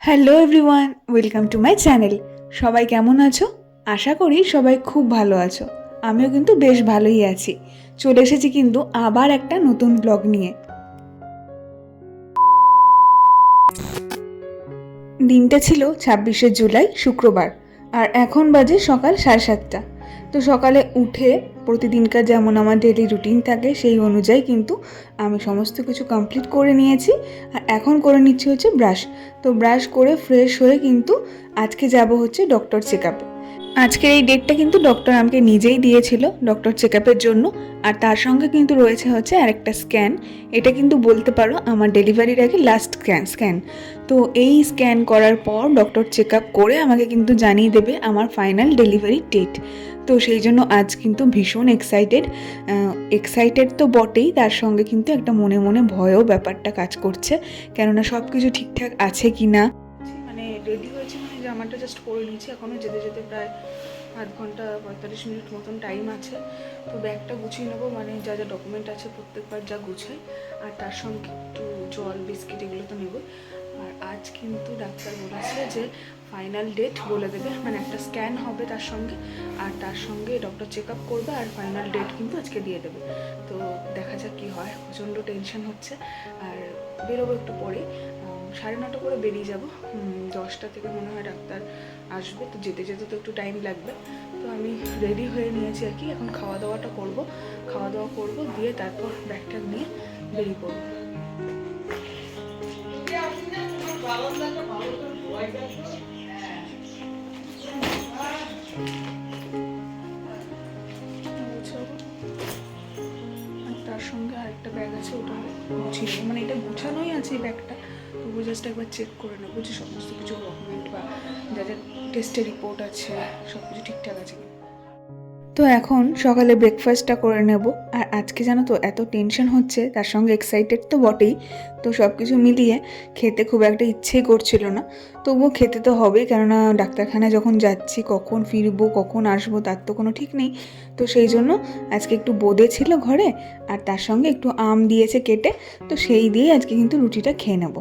Hello everyone, welcome to my channel. সবাই কেমন আছো? আশা করি সবাই খুব ভালো আছো। আমিও কিন্তু বেশ ভালোই আছি। চলে এসেছি কিন্তু আবার একটা নতুন ব্লগ নিয়ে। দিনটা ছিল 26শে জুলাই, শুক্রবার, আর এখন বাজে সকাল 7:30। তো সকালে উঠে প্রতিদিনকার যেমন আমার ডেলি রুটিন থাকে সেই অনুযায়ী কিন্তু আমি সমস্ত কিছু কমপ্লিট করে নিয়েছি। আর এখন করে নিচ্ছি হচ্ছে ব্রাশ। তো ব্রাশ করে ফ্রেশ হয়ে কিন্তু আজকে যাব হচ্ছে ডক্টর চেক আপে। আজকের এই ডেটটা কিন্তু ডক্টর আমাকে নিজেই দিয়েছিল ডক্টর চেক আপের জন্য। আর তার সঙ্গে কিন্তু রয়েছে হচ্ছে আরেকটা স্ক্যান। এটা কিন্তু বলতে পারো আমার ডেলিভারির আগে লাস্ট স্ক্যান। তো এই স্ক্যান করার পর ডক্টর চেক আপ করে আমাকে কিন্তু জানিয়ে দেবে আমার ফাইনাল ডেলিভারি ডেট। তো সেই জন্য আজ কিন্তু ভীষণ এক্সাইটেড তো বটেই, তার সঙ্গে কিন্তু একটা মনে মনে ভয়ও ব্যাপারটা কাজ করছে, কেননা সব কিছু ঠিকঠাক আছে কি না। মানে রেডি হয়েছে, মানে জামাটা জাস্ট পরে নিয়েছি, এখনও যেতে যেতে প্রায় আধ ঘন্টা 45 মিনিট মতন টাইম আছে। তো ব্যাগটা গুছিয়ে নেবো, মানে যা যা ডকুমেন্ট আছে প্রত্যেকবার যা গুছাই, আর তার সঙ্গে একটু জল বিস্কিট এগুলো তো নেবো। আর আজ কিন্তু ডাক্তার বলেছে যে ফাইনাল ডেট বলে দেবে, মানে একটা স্ক্যান হবে তার সঙ্গে, আর তার সঙ্গে ডক্টর চেক আপ করবে, আর ফাইনাল ডেট কিন্তু আজকে দিয়ে দেবে। তো দেখা যাক কী হয়, প্রচণ্ড টেনশন হচ্ছে। আর বেরোবো একটু পরে, 9:30 করে বেরিয়ে যাব। 10টা থেকে মনে হয় ডাক্তার আসবে, তো যেতে যেতে তো একটু টাইম লাগবে। তো আমি রেডি হয়ে নিয়েছি আর কি, এখন খাওয়া দাওয়া করবো, দিয়ে তারপর ব্যাগটা নিয়ে বেরিয়ে পড়বো। তার সঙ্গে আরেকটা ব্যাগ আছে, ওটা গুছিয়ে নেবো, মানে এটা গুছানোই আছে এই ব্যাগটা। তবু জাস্ট একবার চেক করে নেবো যে সমস্ত কিছু ডকুমেন্ট বা যা যা টেস্টের রিপোর্ট আছে সব কিছু ঠিকঠাক আছে। তো এখন সকালে ব্রেকফাস্টটা করে নেব। আর আজকে জানো তো এত টেনশন হচ্ছে, তার সঙ্গে এক্সাইটেড তো বটেই। তো সব কিছু মিলিয়ে খেতে খুব একটা ইচ্ছেই করছিল না, তবুও খেতে তো হবেই, কেননা ডাক্তারখানায় যখন যাচ্ছি কখন ফিরবো কখন আসবো তার তো কোনো ঠিক নেই। তো সেই জন্য আজকে একটু বোঁদে ছিল ঘরে, আর তার সঙ্গে একটু আম দিয়েছে কেটে, তো সেই দিয়ে আজকে কিন্তু রুটিটা খেয়ে নেবো।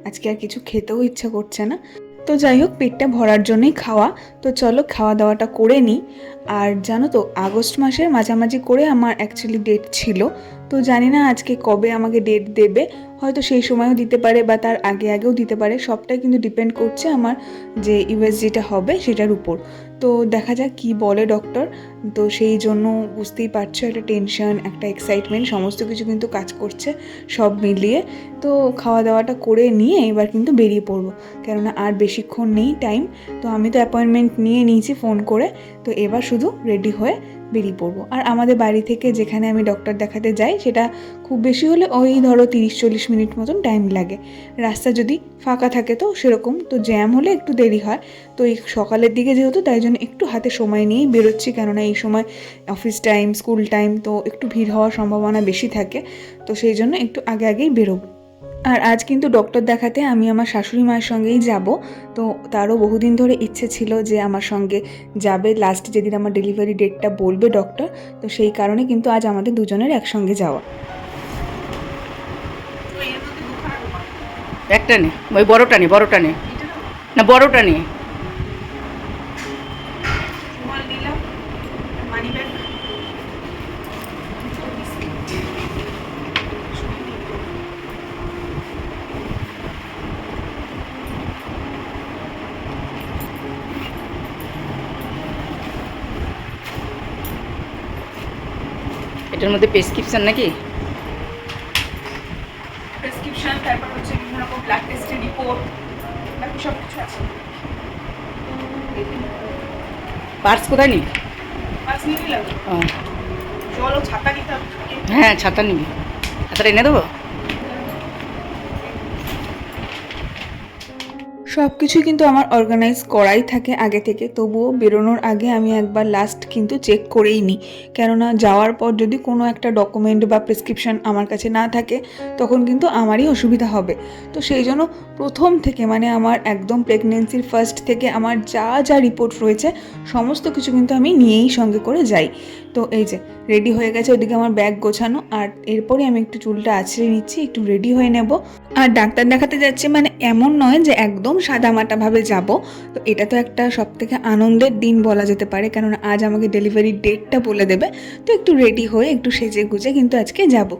আজকে আর কিছু খেতেও ইচ্ছা করছে না। তো যাই হোক, পেটটা ভরার জন্যই খাওয়া। তো চলো খাওয়া দাওয়াটা করে নিই। আর জানো তো আগস্ট মাসের মাঝামাঝি করে আমার অ্যাকচুয়ালি ডেট ছিল। তো জানি না আজকে কবে আমাকে ডেট দেবে, হয়তো সেই সময়ও দিতে পারে বা তার আগে আগেও দিতে পারে। সবটাই কিন্তু ডিপেন্ড করছে আমার যে ইউএসজিটা হবে সেটার উপর। তো দেখা যাক কি বলে ডক্টর। তো সেই জন্য বুঝতেই পারছো, একটা টেনশন, একটা এক্সাইটমেন্ট, সমস্ত কিছু কিন্তু কাজ করছে সব মিলিয়ে। তো খাওয়া দাওয়াটা করে নিয়ে এবার কিন্তু বেরিয়ে পড়বো, কেননা আর বেশিক্ষণ নেই টাইম। তো আমি তো অ্যাপয়েন্টমেন্ট নিয়ে নিয়েছি ফোন করে। তো এবার শুধু রেডি হয়ে বেরিয়ে পড়বো। আর আমাদের বাড়ি থেকে যেখানে আমি ডক্টর দেখাতে যাই সেটা খুব বেশি হলে ওই ধরো 30-40 মিনিট মতন টাইম লাগে। রাস্তা যদি ফাঁকা থাকে তো সেরকম, তো জ্যাম হলে একটু দেরি হয়। তো এই সকালের দিকে যেহেতু, তাই জন্য একটু হাতে সময় নিয়েই বেরোচ্ছি, কেননা এই সময় অফিস টাইম, স্কুল টাইম, তো একটু ভিড় হওয়ার সম্ভাবনা বেশি থাকে। তো সেই জন্য একটু আগে আগেই বেরোবো। আর আজ কিন্তু ডক্টর দেখাতে আমি আমার শাশুড়ি মায়ের সঙ্গেই যাব। তো তারও বহুদিন ধরে ইচ্ছে ছিল যে আমার সঙ্গে যাবে, লাস্ট যেদিন আমার ডেলিভারি ডেটটা বলবে ডক্টর। তো সেই কারণে কিন্তু আজ আমাদের দুজনের একসঙ্গে যাওয়া। একটা নে, ওই বড়টা নে, না বড়টা নে। এটার মধ্যে প্রেসক্রিপশন নাকি? প্রেসক্রিপশন, তারপর হচ্ছে বিভিন্ন রকম ব্লাড টেস্টের রিপোর্ট, বাকি সব কিছু আছে। পার্স কোথায় নিবি? পাঁচ নিয়ে নিলাম। ও চলো, ছাতা নিতে হবে। হ্যাঁ, ছাতা নিবি, ছাতাটা এনে দেবো। সব কিছুই কিন্তু আমার অর্গানাইজ করাই থাকে আগে থেকে, তবুও বেরোনোর আগে আমি একবার লাস্ট কিন্তু চেক করেই নিই, কেননা যাওয়ার পর যদি কোনো একটা ডকুমেন্ট বা প্রেসক্রিপশন আমার কাছে না থাকে তখন কিন্তু আমারই অসুবিধা হবে। তো সেই জন্য প্রথম থেকে, মানে আমার একদম প্রেগনেন্সির ফার্স্ট থেকে আমার যা যা রিপোর্ট রয়েছে সমস্ত কিছু কিন্তু আমি নিয়েই সঙ্গে করে যাই। তো এই যে রেডি হয়ে গেছে, ওদিকে আমার ব্যাগ গোছানো। আর এরপরে আমি একটু চুলটা আঁচড়ে নিচ্ছি, একটু রেডি হয়ে নেব। আর ডাক্তার দেখাতে যাচ্ছে মানে এমন নয় যে একদম সাদামাটাভাবে যাব। তো এটা তো একটা সবথেকে আনন্দের দিন বলা যেতে পারে, কেননা আজ আমাকে ডেলিভারির ডেটটা বলে দেবে। তো একটু রেডি হয়ে একটু সেজে গুজে কিন্তু আজকে যাব।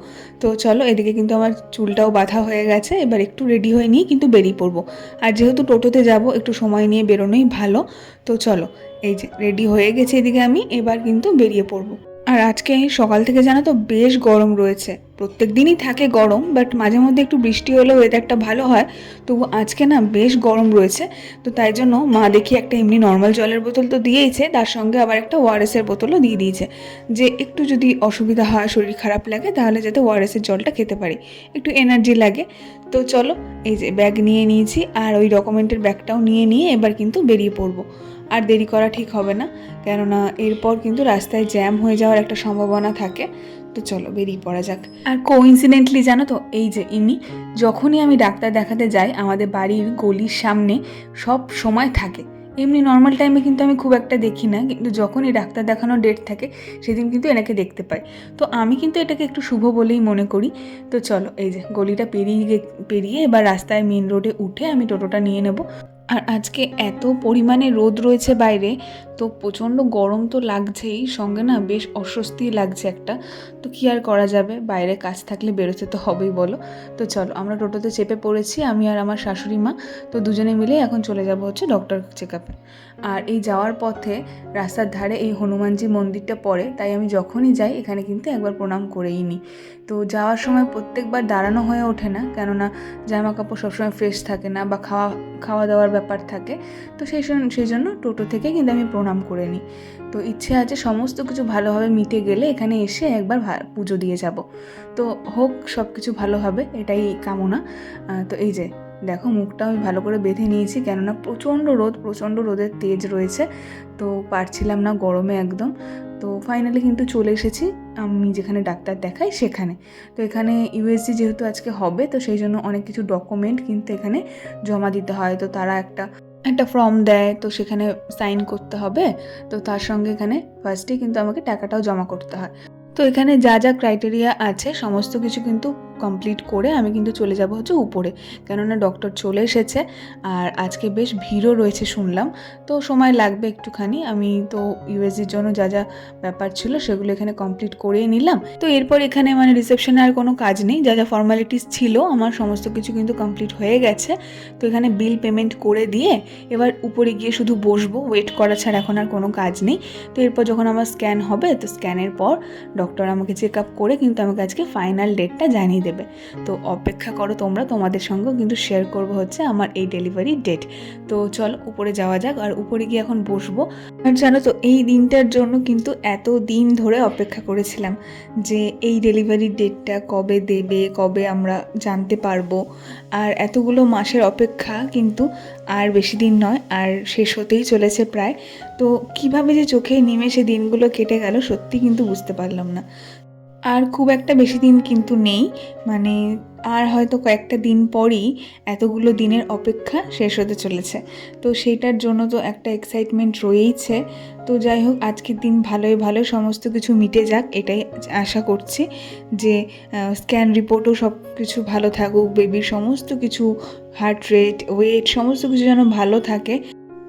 তো চলো, এদিকে কিন্তু আমার চুলটাও বাঁধা হয়ে গেছে, এবার একটু রেডি হয়ে নিয়ে কিন্তু বেরিয়ে পড়বো। আর যেহেতু টোটোতে যাব একটু সময় নিয়ে বেরোনোই ভালো। তো চলো, এই যে রেডি হয়ে গেছে এদিকে আমি, এবার কিন্তু বেরিয়ে পড়বো। আর আজকে সকাল থেকে জানো তো বেশ গরম রয়েছে। প্রত্যেক দিনই থাকে গরম, বাট মাঝে মধ্যে একটু বৃষ্টি হলে ওয়েদারটা ভালো হয়। তবু আজকে না বেশ গরম রয়েছে। তো তাই জন্য মা দেখি একটা এমনি নর্মাল জলের বোতল তো দিয়েইছে, তার সঙ্গে আবার একটা ওআরএসের বোতলও দিয়ে দিয়েছে, যে একটু যদি অসুবিধা হয়, শরীর খারাপ লাগে, তাহলে যাতে ওআরএসের জলটা খেতে পারি, একটু এনার্জি লাগে। তো চলো, এই যে ব্যাগ নিয়ে নিয়েছি, আর ওই ডকুমেন্টের ব্যাগটাও নিয়ে এবার কিন্তু বেরিয়ে পড়বো। আর দেরি করা ঠিক হবে না, কেননা এরপর কিন্তু রাস্তায় জ্যাম হয়ে যাওয়ার একটা সম্ভাবনা থাকে। তো চলো বেরিয়ে পড়া যাক। আর কোইন্সিডেন্টলি জানো তো, এই যে ইনি যখনই আমি ডাক্তার দেখাতে যাই আমাদের বাড়ির গলির সামনে সব সময় থাকে। এমনি নর্মাল টাইমে কিন্তু আমি খুব একটা দেখি না, কিন্তু যখনই ডাক্তার দেখানোর ডেট থাকে সেদিন কিন্তু এনাকে দেখতে পাই। তো আমি কিন্তু এটাকে একটু শুভ বলেই মনে করি। তো চলো, এই যে গলিটা পেরিয়ে এবার রাস্তায় মেন রোডে উঠে আমি টোটোটা নিয়ে নেব। আর আজকে এত পরিমাণে রোদ রয়েছে বাইরে, তো প্রচণ্ড গরম তো লাগছেই, সঙ্গে না বেশ অস্বস্তি লাগছে একটা। তো কী আর করা যাবে, বাইরে কাজ থাকলে বেরোতে তো হবেই বলো। তো চলো, আমরা টোটোতে চেপে পড়েছি, আমি আর আমার শাশুড়ি মা। তো দুজনে মিলে এখন চলে যাব হচ্ছে ডক্টর চেক আপে। আর এই যাওয়ার পথে রাস্তার ধারে এই হনুমানজি মন্দিরটা পড়ে, তাই আমি যখনই যাই এখানে কিন্তু একবার প্রণাম করেই নিই। তো যাওয়ার সময় প্রত্যেকবার দাঁড়ানো হয়ে ওঠে না, কেননা জামা কাপড় সবসময় ফ্রেশ থাকে না, বা খাওয়া দাওয়ার ব্যাপার থাকে। তো সেই জন্য টোটো থেকে কিন্তু আমি প্রণাম করে নিই। তো ইচ্ছে আছে সমস্ত কিছু ভালোভাবে মিটে গেলে এখানে এসে একবার পুজো দিয়ে যাব। তো হোক সব কিছু ভালোভাবে, এটাই কামনা। তো এই যে দেখো, মুখটা আমি ভালো করে বেঁধে নিয়েছি, কেননা প্রচণ্ড রোদের তেজ রয়েছে। তো পারছিলাম না গরমে একদম। তো ফাইনালি কিন্তু চলে এসেছি আমি যেখানে ডাক্তার দেখাই সেখানে। তো এখানে ইউএসজি যেহেতু আজকে হবে, তো সেই জন্য অনেক কিছু ডকুমেন্ট কিন্তু এখানে জমা দিতে হয়। তো তারা একটা ফর্ম দেয়, তো সেখানে সাইন করতে হবে। তো তার সঙ্গে এখানে ফার্স্টে কিন্তু আমাকে টাকাটাও জমা করতে হয়। তো এখানে যা যা ক্রাইটেরিয়া আছে সমস্ত কিছু কিন্তু কমপ্লিট করে আমি কিন্তু চলে যাব হচ্ছে উপরে, কেননা ডক্টর চলে এসেছে। আর আজকে বেশ ভিড়ও রয়েছে শুনলাম, তো সময় লাগবে একটুখানি। আমি তো ইউএসজির জন্য যা যা ব্যাপার ছিল সেগুলো এখানে কমপ্লিট করেই নিলাম। তো এরপর এখানে মানে রিসেপশনে আর কোনো কাজ নেই, যা যা ফর্মালিটিস ছিল আমার সমস্ত কিছু কিন্তু কমপ্লিট হয়ে গেছে। তো এখানে বিল পেমেন্ট করে দিয়ে এবার উপরে গিয়ে শুধু বসবো, ওয়েট করা ছাড়া এখন আর কোনো কাজ নেই। তো এরপর যখন আমার স্ক্যান হবে, তো স্ক্যানের পর ডক্টর আমাকে চেক আপ করে কিন্তু আমাকে আজকে ফাইনাল ডেটটা জানিয়ে দেবে। তো অপেক্ষা করো তোমরা, তোমাদের সঙ্গেও কিন্তু শেয়ার করবো হচ্ছে আমার এই ডেলিভারি ডেট। তো চলো উপরে যাওয়া যাক, আর উপরে গিয়ে এখন বসবো। আর জানো তো, এই দিনটার জন্য কিন্তু এত দিন ধরে অপেক্ষা করেছিলাম যে এই ডেলিভারি ডেটটা কবে দেবে, কবে আমরা জানতে পারবো। আর এতগুলো মাসের অপেক্ষা কিন্তু আর বেশি দিন নয়, আর শেষ হতেই চলেছে প্রায়। তো কিভাবে যে চোখে নিমেষে দিনগুলো কেটে গেল সত্যি কিন্তু বুঝতে পারলাম না। আর খুব একটা বেশি দিন কিন্তু নেই, মানে আর হয়তো কয়েকটা দিন পরই এতগুলো দিনের অপেক্ষা শেষ হতে চলেছে। তো সেইটার জন্য তো একটা এক্সাইটমেন্ট রয়েইছে। তো যাই হোক, আজকের দিন ভালোই সমস্ত কিছু মিটে যাক, এটাই আশা করছি। যে স্ক্যান রিপোর্টও সব কিছু ভালো থাকুক, বেবির সমস্ত কিছু হার্ট রেট, ওয়েট সমস্ত কিছু যেন ভালো থাকে।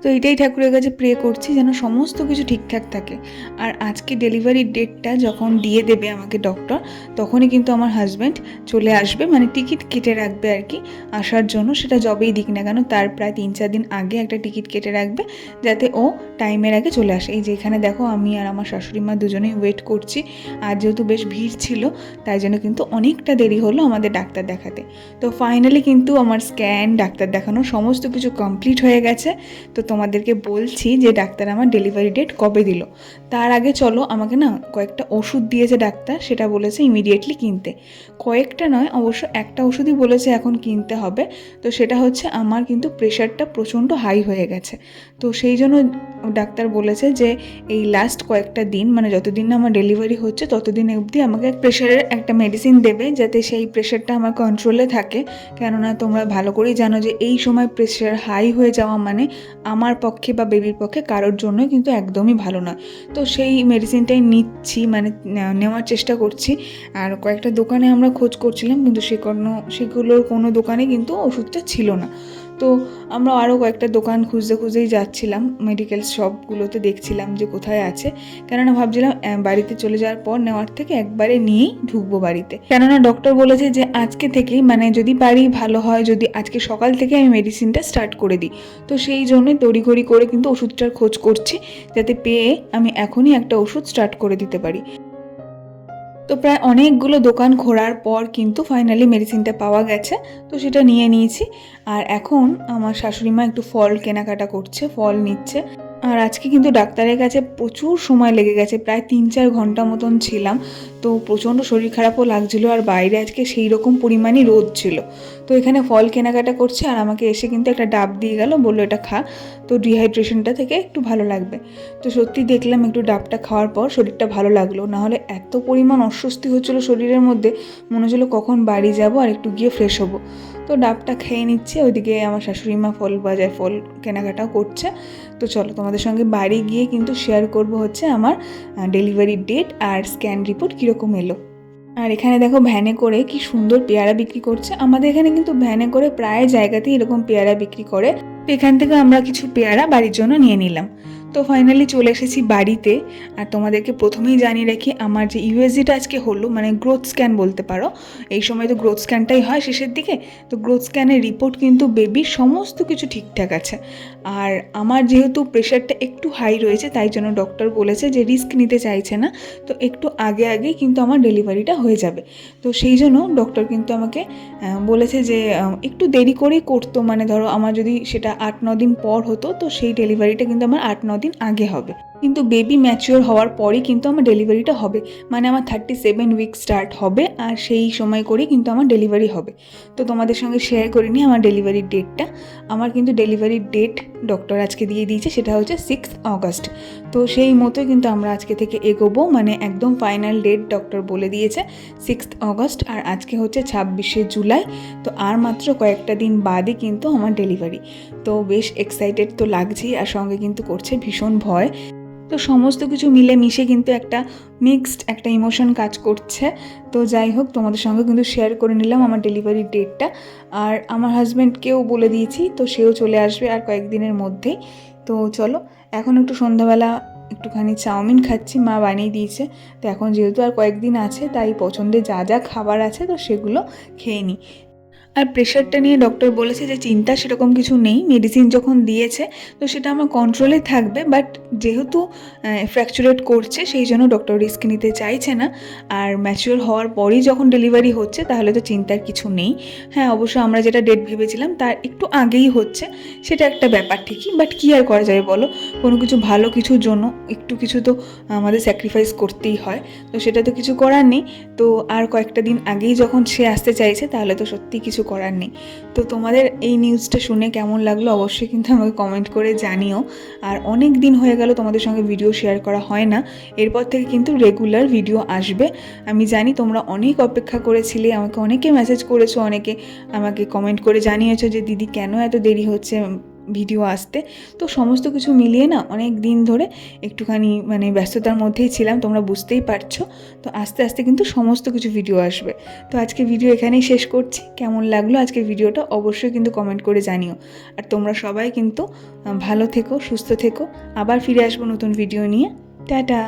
তো এটাই ঠাকুরের কাছে প্রে করছি যেন সমস্ত কিছু ঠিকঠাক থাকে। আর আজকে ডেলিভারির ডেটটা যখন দিয়ে দেবে আমাকে ডক্টর, তখনই কিন্তু আমার হাজব্যান্ড চলে আসবে, মানে টিকিট কেটে রাখবে আর কি আসার জন্য। সেটা যবেই দিক না কেন, তার প্রায় 3-4 দিন আগে একটা টিকিট কেটে রাখবে, যাতে ও টাইমের আগে চলে আসে। এই যে এখানে দেখো, আমি আর আমার শাশুড়ি মা দুজনেই ওয়েট করছি। আর যেহেতু বেশ ভিড় ছিল, তাই জন্য কিন্তু অনেকটা দেরি হলো আমাদের ডাক্তার দেখাতে। তো ফাইনালি কিন্তু আমার স্ক্যান, ডাক্তার দেখানো সমস্ত কিছু কমপ্লিট হয়ে গেছে। তো তোমাদেরকে বলছি যে ডাক্তার আমার ডেলিভারি ডেট কবে দিল। তার আগে চলো, আমাকে না কয়েকটা ওষুধ দিয়েছে ডাক্তার, সেটা বলেছে ইমিডিয়েটলি কিনতে। কয়েকটা নয়, অবশ্য একটা ওষুধই বলেছে এখন কিনতে হবে। তো সেটা হচ্ছে আমার কিন্তু প্রেশারটা প্রচণ্ড হাই হয়ে গেছে। তো সেই জন্য ডাক্তার বলেছে যে এই লাস্ট কয়েকটা দিন, মানে যতদিন না আমার ডেলিভারি হচ্ছে ততদিন অবধি আমাকে প্রেশারের একটা মেডিসিন দেবে, যাতে সেই প্রেশারটা আমার কন্ট্রোলে থাকে। কেননা তোমরা ভালো করেই জানো যে এই সময় প্রেশার হাই হয়ে যাওয়া মানে আমার পক্ষে বা বেবির পক্ষে কারোর জন্য কিন্তু একদমই ভালো নয়। তো সেই মেডিসিনটাই নিচ্ছি, মানে নেওয়ার চেষ্টা করছি। আর কয়েকটা দোকানে আমরা খোঁজ করছিলাম, কিন্তু সেগুলোর কোনো দোকানে কিন্তু ওষুধটা ছিল না। তো আমরা আরও কয়েকটা দোকান খুঁজেই যাচ্ছিলাম, মেডিকেল শপগুলোতে দেখছিলাম যে কোথায় আছে। কেননা ভাবছিলাম বাড়িতে চলে যাওয়ার পর নেওয়ার থেকে একবারে নিয়েই ঢুকবো বাড়িতে। কেননা ডক্টর বলেছে যে আজকে থেকেই, মানে যদি পারি ভালো হয়, যদি আজকে সকাল থেকে আমি মেডিসিনটা স্টার্ট করে দিই। তো সেই জন্যই তড়িঘড়ি করে কিন্তু ওষুধটার খোঁজ করছি, যাতে পেয়ে আমি এখনই একটা ওষুধ স্টার্ট করে দিতে পারি। তো প্রায় অনেকগুলো দোকান ঘোরার পর কিন্তু ফাইনালি মেডিসিনটা পাওয়া গেছে, তো সেটা নিয়ে নিয়েছি। আর এখন আমার শাশুড়ি মা একটু ফল কেনাকাটা করছে, ফল নিচ্ছে। আর আজকে কিন্তু ডাক্তারের কাছে প্রচুর সময় লেগে গেছে, প্রায় 3-4 ঘন্টা মতন ছিলাম। তো প্রচণ্ড শরীর খারাপও লাগছিল, আর বাইরে আজকে সেই রকম পরিমাণই রোদ ছিল। তো এখানে ফল কেনাকাটা করছে, আর আমাকে এসে কিন্তু একটা ডাব দিয়ে গেল, বললো এটা খা, তো ডিহাইড্রেশনটা থেকে একটু ভালো লাগবে। তো সত্যি দেখলাম একটু ডাবটা খাওয়ার পর শরীরটা ভালো লাগলো, নাহলে এত পরিমাণ অস্বস্তি হচ্ছিলো শরীরের মধ্যে, মনে হচ্ছিলো কখন বাড়ি যাব আর একটু গিয়ে ফ্রেশ হবো। তো ডাবটা খেয়ে নিচ্ছে, ওইদিকে আমার শাশুড়ি মা ফল কেনাকাটাও করছে। তো চলো তোমাদের সঙ্গে বাড়ি গিয়ে কিন্তু শেয়ার করব হচ্ছে আমার ডেলিভারি ডেট আর স্ক্যান রিপোর্ট কীরকম এলো। আর এখানে দেখো ভ্যানে করে কি সুন্দর পেয়ারা বিক্রি করছে। আমাদের এখানে কিন্তু ভ্যানে করে প্রায় জায়গাতেই এরকম পেয়ারা বিক্রি করে। তো এখান থেকে আমরা কিছু পেয়ারা বাড়ির জন্য নিয়ে নিলাম। তো ফাইনালি চলে এসেছি বাড়িতে। আর তোমাদেরকে প্রথমেই জানিয়ে রাখি, আমার যে ইউএসজিটা আজকে হলো, মানে গ্রোথ স্ক্যান বলতে পারো, এই সময় তো গ্রোথ স্ক্যানটাই হয় শেষের দিকে। তো গ্রোথ স্ক্যানের রিপোর্ট কিন্তু বেবির সমস্ত কিছু ঠিকঠাক আছে। আর আমার যেহেতু প্রেশারটা একটু হাই রয়েছে, তাই জন্য ডক্টর বলেছে যে রিস্ক নিতে চাইছে না, তো একটু আগেই কিন্তু আমার ডেলিভারিটা হয়ে যাবে। তো সেই জন্য ডক্টর কিন্তু আমাকে বলেছে যে একটু দেরি করেই করতো, মানে ধরো আমার যদি সেটা 8-9 দিন পর হতো, তো সেই ডেলিভারিটা কিন্তু আমার 8-9 দিন আগে হবে। কিন্তু বেবি ম্যাচিওর হওয়ার পরই কিন্তু আমার ডেলিভারিটা হবে, মানে আমার 37 উইক স্টার্ট হবে, আর সেই সময় করেই কিন্তু আমার ডেলিভারি হবে। তো তোমাদের সঙ্গে শেয়ার করে নিই আমার ডেলিভারির ডেটটা। আমার কিন্তু ডেলিভারির ডেট ডক্টর আজকে দিয়ে দিয়েছে, সেটা হচ্ছে 6 অগস্ট। তো সেই মতোই কিন্তু আমরা আজকে থেকে এগোবো, মানে একদম ফাইনাল ডেট ডক্টর বলে দিয়েছে 6 অগস্ট। আর আজকে হচ্ছে 26শে জুলাই। তো আর মাত্র কয়েকটা দিন বাদে কিন্তু আমার ডেলিভারি। তো বেশ এক্সাইটেড তো লাগছেই, আর সঙ্গে কিন্তু করছে ভীষণ ভয়। তো সমস্ত কিছু মিলে মিশে কিন্তু একটা মিক্সড একটা ইমোশন কাজ করছে। তো যাই হোক, তোমাদের সঙ্গে কিন্তু শেয়ার করে নিলাম আমার ডেলিভারির ডেটটা। আর আমার হাজব্যান্ডকেও বলে দিয়েছি, তো সেও চলে আসবে আর কয়েকদিনের মধ্যেই। তো চলো, এখন একটু সন্ধ্যাবেলা একটুখানি চাউমিন খাচ্ছি, মা বানিয়ে দিয়েছে। তো এখন যেহেতু আর কয়েকদিন আছে, তাই পছন্দের যা যা খাবার আছে তো সেগুলো খেয়ে নিই। আর প্রেশারটা নিয়ে ডক্টর বলেছে যে চিন্তা সেরকম কিছু নেই, মেডিসিন যখন দিয়েছে তো সেটা আমার কন্ট্রোলে থাকবে। বাট যেহেতু ফ্র্যাকচুরেট করছে, সেই জন্য ডক্টর রিস্ক নিতে চাইছে না। আর ম্যাচিওর হওয়ার পরেই যখন ডেলিভারি হচ্ছে, তাহলে তো চিন্তার কিছু নেই। হ্যাঁ, অবশ্য আমরা যেটা ডেট ভেবেছিলাম তার একটু আগেই হচ্ছে, সেটা একটা ব্যাপার ঠিকই। বাট কী আর করা যায় বলো, কোনো কিছু ভালো কিছুর জন্য একটু কিছু তো আমাদের স্যাক্রিফাইস করতেই হয়। তো সেটা তো কিছু করার নেই। তো আর কয়েকটা দিন আগেই যখন সে আসতে চাইছে, তাহলে তো সত্যি কিছু করার নেই। তো তোমাদের এই নিউজটা শুনে কেমন লাগলো অবশ্যই কিন্তু আমাকে কমেন্ট করে জানিও। আর অনেক দিন হয়ে গেল তোমাদের সঙ্গে ভিডিও শেয়ার করা হয় না, এরপর থেকে কিন্তু রেগুলার ভিডিও আসবে। আমি জানি তোমরা অনেক অপেক্ষা করেছিলে, আমাকে অনেকে মেসেজ করেছো, অনেকে আমাকে কমেন্ট করে জানিয়েছো যে দিদি কেন এত দেরি হচ্ছে ভিডিও আসতে। তো সমস্ত কিছু মিলিয়ে না অনেক দিন ধরে একটুখানি মানে ব্যস্ততার মধ্যেই ছিলাম, তোমরা বুঝতেই পারছো। তো আস্তে আস্তে কিন্তু সমস্ত কিছু ভিডিও আসবে। তো আজকে ভিডিও এখানেই শেষ করছি। কেমন লাগলো আজকের ভিডিওটা অবশ্যই কিন্তু কমেন্ট করে জানিও। আর তোমরা সবাই কিন্তু ভালো থেকো, সুস্থ থেকো। আবার ফিরে আসবো নতুন ভিডিও নিয়ে। টাটা।